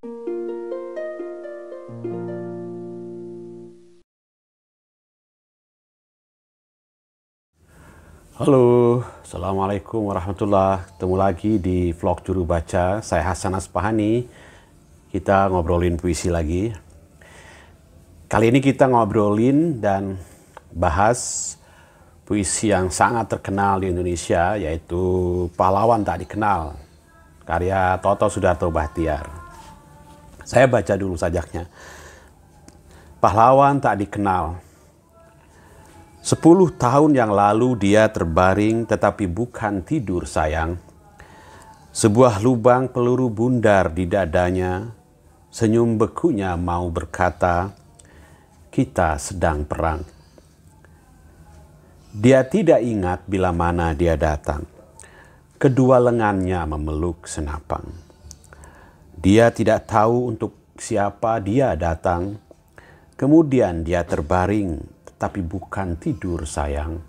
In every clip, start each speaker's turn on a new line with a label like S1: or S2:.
S1: Halo, Assalamualaikum warahmatullahi. Ketemu lagi di vlog Juru Baca. Saya Hasan Aspahani. Kita ngobrolin puisi lagi. Kali ini kita ngobrolin dan bahas puisi yang sangat terkenal di Indonesia, yaitu Pahlawan Tak Dikenal, karya Toto Sudarto Bachtiar. Saya baca dulu sajaknya. Pahlawan tak dikenal. 10 tahun yang lalu dia terbaring tetapi bukan tidur sayang. Sebuah lubang peluru bundar di dadanya. Senyum bekunya mau berkata, kita sedang perang. Dia tidak ingat bila mana dia datang. Kedua lengannya memeluk senapang. Dia tidak tahu untuk siapa dia datang. Kemudian dia terbaring tapi bukan tidur sayang.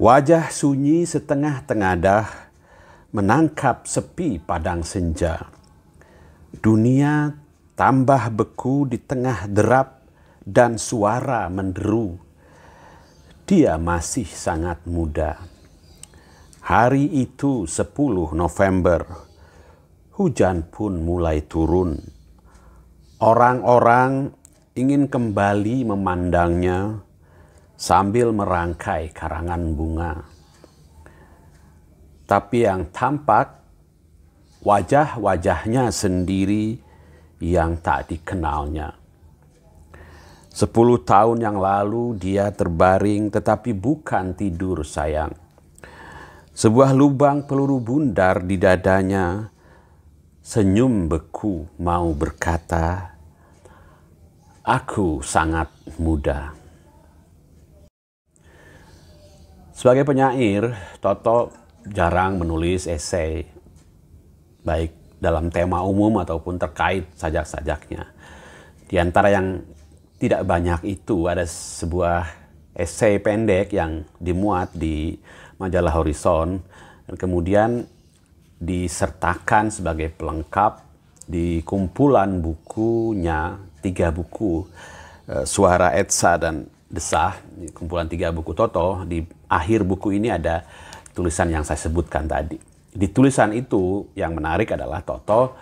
S1: Wajah sunyi setengah tengadah menangkap sepi padang senja. Dunia tambah beku di tengah derap dan suara menderu. Dia masih sangat muda. Hari itu 10 November. Hujan pun mulai turun. Orang-orang ingin kembali memandangnya sambil merangkai karangan bunga. Tapi yang tampak wajah-wajahnya sendiri yang tak dikenalnya. 10 tahun yang lalu dia terbaring tetapi bukan tidur sayang. Sebuah lubang peluru bundar di dadanya. Senyum beku mau berkata, aku sangat muda. Sebagai penyair, Toto jarang menulis esai, baik dalam tema umum ataupun terkait sajak-sajaknya. Di antara yang tidak banyak itu ada sebuah esai pendek yang dimuat di majalah Horizon dan kemudian disertakan sebagai pelengkap di kumpulan bukunya, 3 buku, Suara Etsa dan Desah, kumpulan 3 buku Toto. Di akhir buku ini ada tulisan yang saya sebutkan tadi. Di tulisan itu yang menarik adalah Toto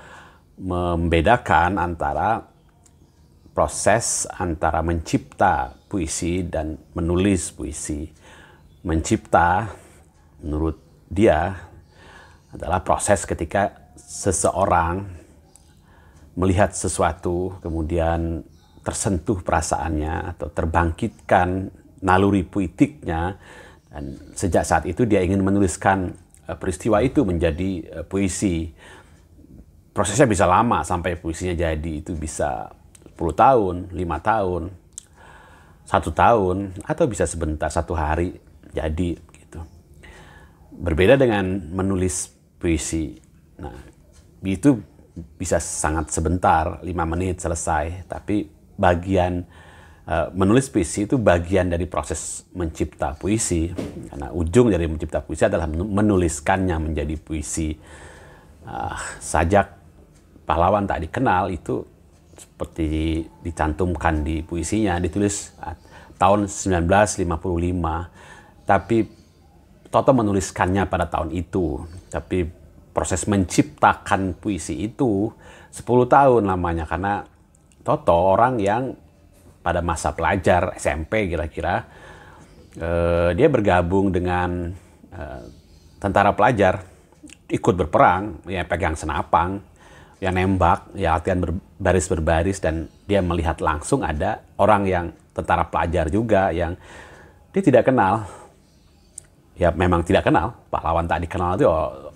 S1: membedakan antara proses antara mencipta puisi dan menulis puisi. Mencipta menurut dia adalah proses ketika seseorang melihat sesuatu, kemudian tersentuh perasaannya atau terbangkitkan naluri puitiknya, dan sejak saat itu dia ingin menuliskan peristiwa itu menjadi puisi. Prosesnya bisa lama sampai puisinya jadi, itu bisa 10 tahun, 5 tahun, 1 tahun, atau bisa sebentar, 1 hari jadi gitu. Berbeda dengan menulis puisi. Nah, itu bisa sangat sebentar, 5 menit selesai. Tapi bagian menulis puisi itu bagian dari proses mencipta puisi. Karena ujung dari mencipta puisi adalah menuliskannya menjadi puisi. Sajak Pahlawan Tak Dikenal itu seperti dicantumkan di puisinya, ditulis tahun 1955. Tapi Toto menuliskannya pada tahun itu. Tapi proses menciptakan puisi itu 10 tahun lamanya, karena Toto orang yang pada masa pelajar SMP kira-kira, dia bergabung dengan tentara pelajar, ikut berperang, ya pegang senapang, ya nembak, ya latihan berbaris-berbaris, dan dia melihat langsung ada orang yang tentara pelajar juga yang dia tidak kenal. Ya memang tidak kenal. Pahlawan tak dikenal itu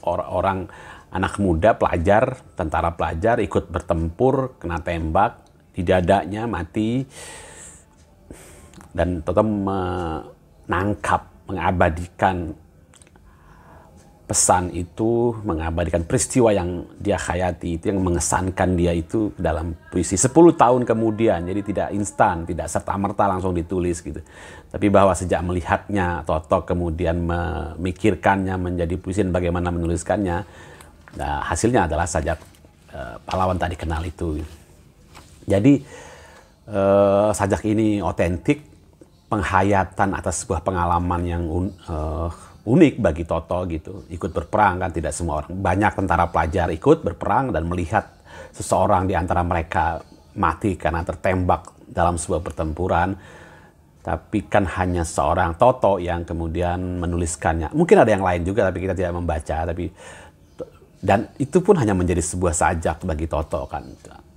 S1: orang anak muda pelajar, tentara pelajar ikut bertempur, kena tembak di dadanya, mati. Dan Toto menangkap, mengabadikan pesan itu, mengabadikan peristiwa yang dia hayati, itu yang mengesankan dia itu dalam puisi 10 tahun kemudian. Jadi tidak instan, tidak serta-merta langsung ditulis gitu. Tapi bahwa sejak melihatnya, Toto kemudian memikirkannya menjadi puisi dan bagaimana menuliskannya. Nah, hasilnya adalah sajak pahlawan tadi kenal itu. Jadi sajak ini otentik, penghayatan atas sebuah pengalaman yang unik bagi Toto gitu. Ikut berperang kan, tidak semua orang. Banyak tentara pelajar ikut berperang dan melihat seseorang di antara mereka mati karena tertembak dalam sebuah pertempuran. Tapi kan hanya seorang Toto yang kemudian menuliskannya. Mungkin ada yang lain juga tapi kita tidak membaca. Dan itu pun hanya menjadi sebuah sajak bagi Toto kan.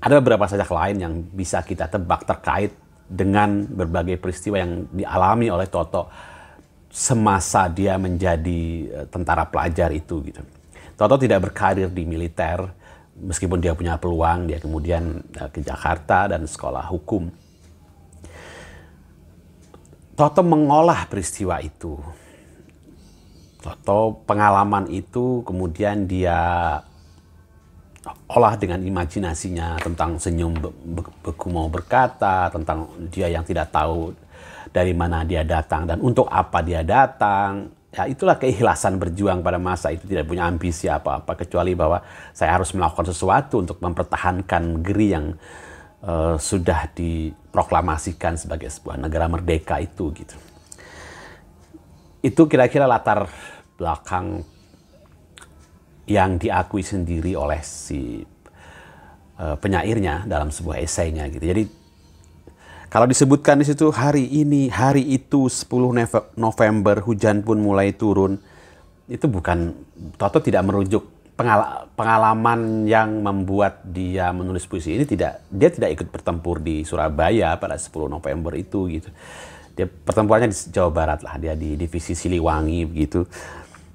S1: Ada beberapa sajak lain yang bisa kita tebak terkait dengan berbagai peristiwa yang dialami oleh Toto semasa dia menjadi tentara pelajar itu gitu. Toto tidak berkarir di militer, meskipun dia punya peluang, dia kemudian ke Jakarta dan sekolah hukum. Toto mengolah peristiwa itu. Toto pengalaman itu kemudian dia olah dengan imajinasinya tentang senyum beku mau berkata, tentang dia yang tidak tahu dari mana dia datang dan untuk apa dia datang. Ya itulah keikhlasan berjuang pada masa itu, tidak punya ambisi apa-apa kecuali bahwa saya harus melakukan sesuatu untuk mempertahankan negeri yang sudah diproklamasikan sebagai sebuah negara merdeka itu gitu. Itu kira-kira latar belakang yang diakui sendiri oleh si penyairnya dalam sebuah esainya gitu. Jadi kalau disebutkan di situ hari ini, hari itu 10 November hujan pun mulai turun, itu bukan, Toto tidak merujuk pengalaman yang membuat dia menulis puisi ini. Dia tidak ikut bertempur di Surabaya pada 10 November itu gitu. Dia pertempurannya di Jawa Barat lah, dia di divisi Siliwangi begitu.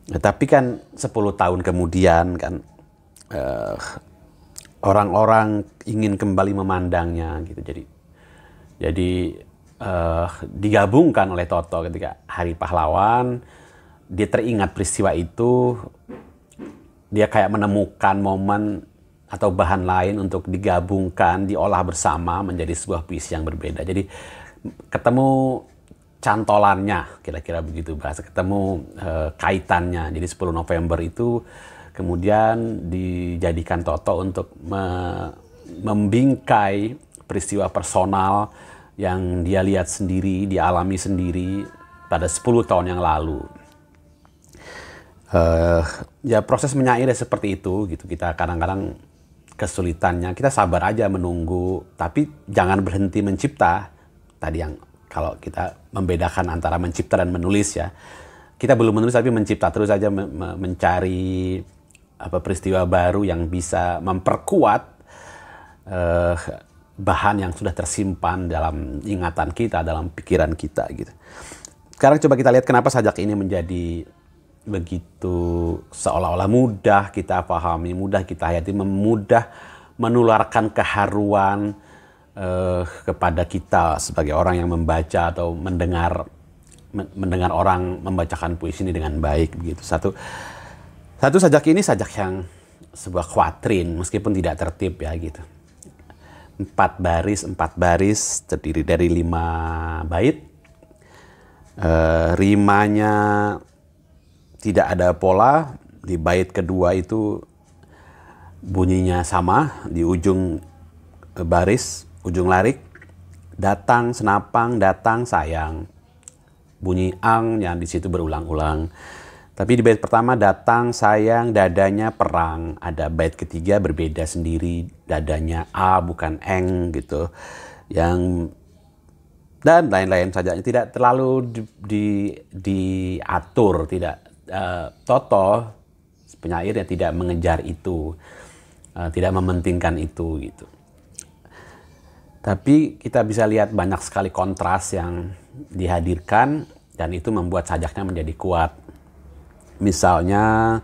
S1: Tapi kan 10 tahun kemudian kan orang-orang ingin kembali memandangnya gitu. Jadi digabungkan oleh Toto ketika Hari Pahlawan, dia teringat peristiwa itu, dia kayak menemukan momen atau bahan lain untuk digabungkan, diolah bersama menjadi sebuah puisi yang berbeda. Jadi ketemu cantolannya, kira-kira begitu bahasa, ketemu kaitannya. Jadi 10 November itu kemudian dijadikan Toto untuk membingkai peristiwa personal yang dia lihat sendiri, dialami sendiri pada 10 tahun yang lalu. Ya proses menyair seperti itu gitu. Kita kadang-kadang kesulitannya, kita sabar aja menunggu, tapi jangan berhenti mencipta. Tadi yang kalau kita membedakan antara mencipta dan menulis ya, kita belum menulis tapi mencipta terus aja, mencari peristiwa baru yang bisa memperkuat bahan yang sudah tersimpan dalam ingatan kita, dalam pikiran kita gitu. Sekarang coba kita lihat kenapa sajak ini menjadi begitu seolah-olah mudah kita pahami, mudah kita hayati, mudah menularkan keharuan kepada kita sebagai orang yang membaca atau mendengar orang membacakan puisi ini dengan baik begitu. Satu sajak ini sajak yang sebuah kuatrin meskipun tidak tertib ya gitu. 4 baris terdiri dari 5 bait. Rimanya tidak ada pola. Di bait kedua itu bunyinya sama di ujung baris, ujung larik. Datang senapang, datang sayang. Bunyi ang yang di situ berulang-ulang. Tapi di bait pertama datang sayang, dadanya perang. Ada bait ketiga berbeda sendiri, dadanya a bukan eng gitu. Dan lain-lain saja. Tidak terlalu diatur, tidak. Toto penyair yang tidak mengejar itu, tidak mementingkan itu gitu. Tapi kita bisa lihat banyak sekali kontras yang dihadirkan dan itu membuat sajaknya menjadi kuat. Misalnya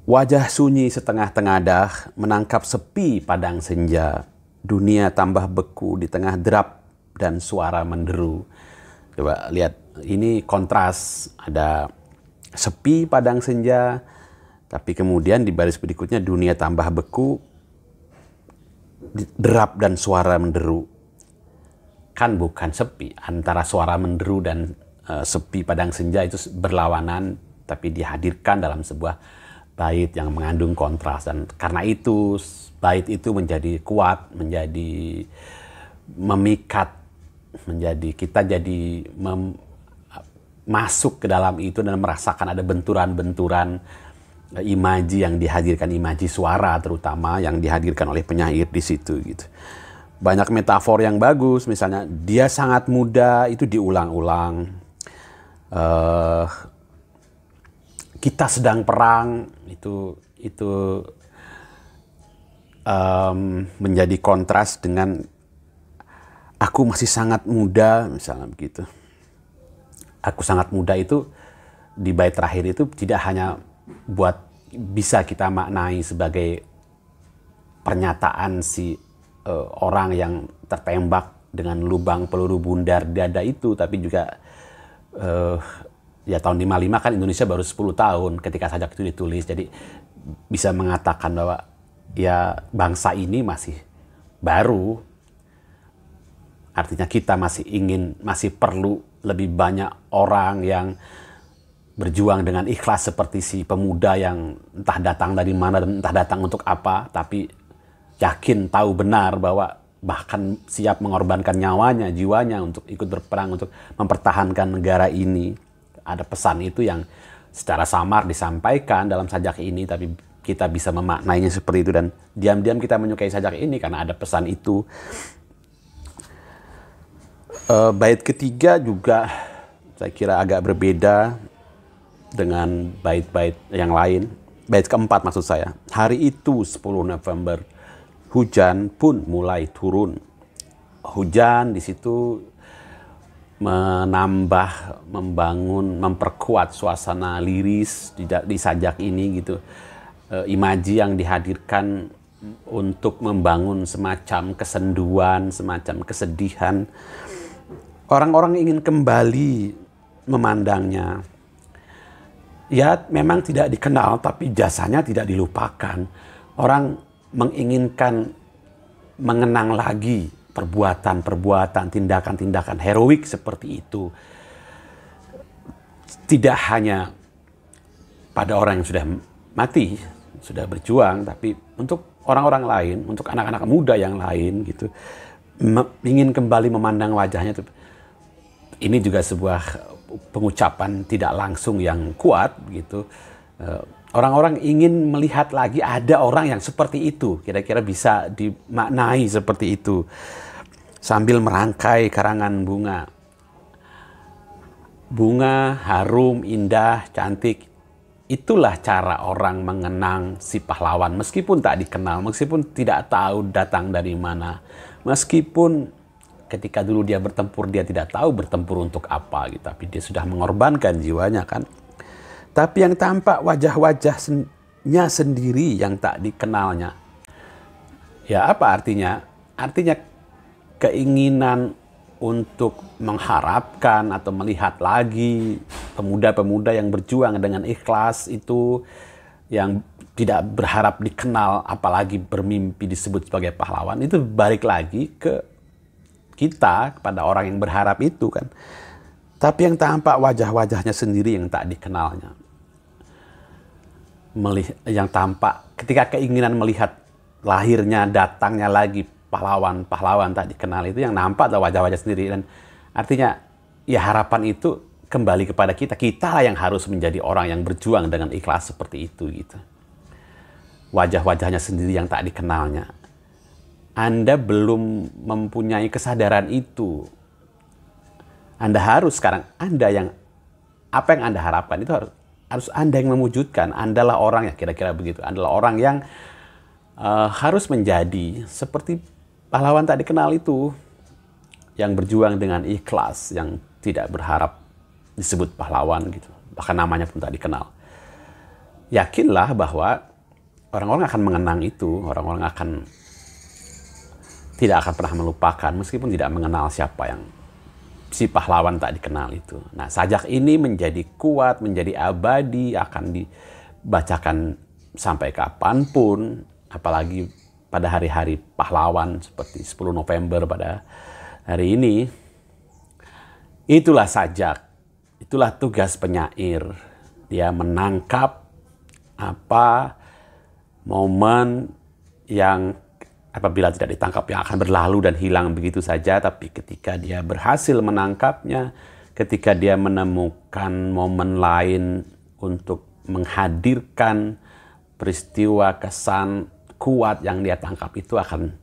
S1: wajah sunyi setengah tengadah menangkap sepi padang senja. Dunia tambah beku di tengah derap dan suara menderu. Coba lihat, ini kontras. Ada sepi padang senja, tapi kemudian di baris berikutnya dunia tambah beku, derap dan suara menderu. Kan bukan sepi, antara suara menderu dan sepi padang senja itu berlawanan, tapi dihadirkan dalam sebuah bait yang mengandung kontras. Dan karena itu bait itu menjadi kuat, menjadi memikat, menjadi kita jadi masuk ke dalam itu dan merasakan ada benturan-benturan imaji yang dihadirkan, imaji suara terutama yang dihadirkan oleh penyair di situ gitu. Banyak metafor yang bagus, misalnya dia sangat muda itu diulang-ulang. Kita sedang perang itu menjadi kontras dengan aku masih sangat muda, misalnya begitu. Aku sangat muda itu di bait terakhir itu tidak hanya buat bisa kita maknai sebagai pernyataan si orang yang tertembak dengan lubang peluru bundar dada itu, tapi juga ya tahun 55 kan Indonesia baru 10 tahun ketika sajak itu ditulis. Jadi bisa mengatakan bahwa ya bangsa ini masih baru. Artinya kita masih perlu lebih banyak orang yang berjuang dengan ikhlas seperti si pemuda yang entah datang dari mana dan entah datang untuk apa, tapi yakin tahu benar bahwa bahkan siap mengorbankan nyawanya, jiwanya untuk ikut berperang, untuk mempertahankan negara ini. Ada pesan itu yang secara samar disampaikan dalam sajak ini, tapi kita bisa memaknainya seperti itu, dan diam-diam kita menyukai sajak ini karena ada pesan itu. Bait ketiga juga saya kira agak berbeda dengan bait-bait yang lain. Bait keempat maksud saya. Hari itu 10 November, hujan pun mulai turun. Hujan di situ menambah, membangun, memperkuat suasana liris di sajak ini gitu. Imaji yang dihadirkan untuk membangun semacam kesenduan, semacam kesedihan. Orang-orang ingin kembali memandangnya. Ya memang tidak dikenal, tapi jasanya tidak dilupakan. Orang menginginkan mengenang lagi perbuatan-perbuatan, tindakan-tindakan heroik seperti itu. Tidak hanya pada orang yang sudah mati, sudah berjuang, tapi untuk orang-orang lain, untuk anak-anak muda yang lain gitu, ingin kembali memandang wajahnya. Ini juga sebuah pengucapan tidak langsung yang kuat gitu. Orang-orang ingin melihat lagi ada orang yang seperti itu. Kira-kira bisa dimaknai seperti itu. Sambil merangkai karangan bunga. Bunga harum, indah, cantik. Itulah cara orang mengenang si pahlawan. Meskipun tak dikenal, meskipun tidak tahu datang dari mana. Meskipun ketika dulu dia bertempur, dia tidak tahu bertempur untuk apa, gitu. Tapi dia sudah mengorbankan jiwanya kan. Tapi yang tampak wajah-wajahnya sendiri yang tak dikenalnya. Ya apa artinya? Artinya keinginan untuk mengharapkan atau melihat lagi pemuda-pemuda yang berjuang dengan ikhlas itu, yang tidak berharap dikenal, apalagi bermimpi disebut sebagai pahlawan, itu balik lagi ke kita, kepada orang yang berharap itu kan. Tapi yang tampak wajah-wajahnya sendiri yang tak dikenalnya. Yang tampak ketika keinginan melihat lahirnya, datangnya lagi pahlawan-pahlawan tak dikenal itu, yang nampak adalah wajah-wajah sendiri. Dan artinya ya harapan itu kembali kepada kita. Kita yang harus menjadi orang yang berjuang dengan ikhlas seperti itu gitu. Wajah-wajahnya sendiri yang tak dikenalnya. Anda belum mempunyai kesadaran itu. Anda harus sekarang, apa yang Anda harapkan itu harus Anda yang mewujudkan. Andalah orang yang kira-kira begitu. Andalah orang yang harus menjadi seperti pahlawan tak dikenal itu. Yang berjuang dengan ikhlas, yang tidak berharap disebut pahlawan gitu. Bahkan namanya pun tak dikenal. Yakinlah bahwa orang-orang akan mengenang itu. Orang-orang tidak akan pernah melupakan meskipun tidak mengenal siapa yang si pahlawan tak dikenal itu. Nah, sajak ini menjadi kuat, menjadi abadi, akan dibacakan sampai kapanpun, apalagi pada hari-hari pahlawan seperti 10 November pada hari ini. Itulah sajak Itulah tugas penyair. Dia menangkap apa momen yang apabila tidak ditangkap yang akan berlalu dan hilang begitu saja, tapi ketika dia berhasil menangkapnya, ketika dia menemukan momen lain untuk menghadirkan peristiwa kesan kuat yang dia tangkap, itu akan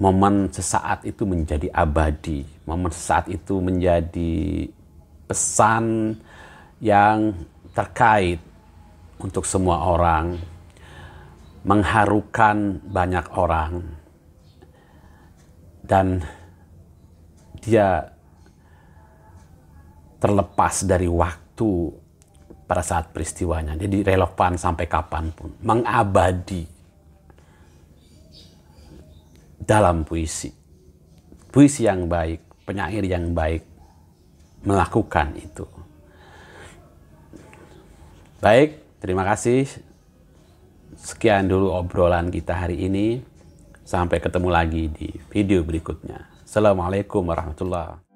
S1: momen sesaat itu menjadi abadi. Momen sesaat itu menjadi pesan yang terkait untuk semua orang, mengharukan banyak orang, dan dia terlepas dari waktu pada saat peristiwanya. Jadi relevan sampai kapanpun, mengabadi dalam puisi. Puisi yang baik, penyair yang baik melakukan itu. Baik, terima kasih. Sekian dulu obrolan kita hari ini. Sampai ketemu lagi di video berikutnya. Assalamualaikum warahmatullahi wabarakatuh.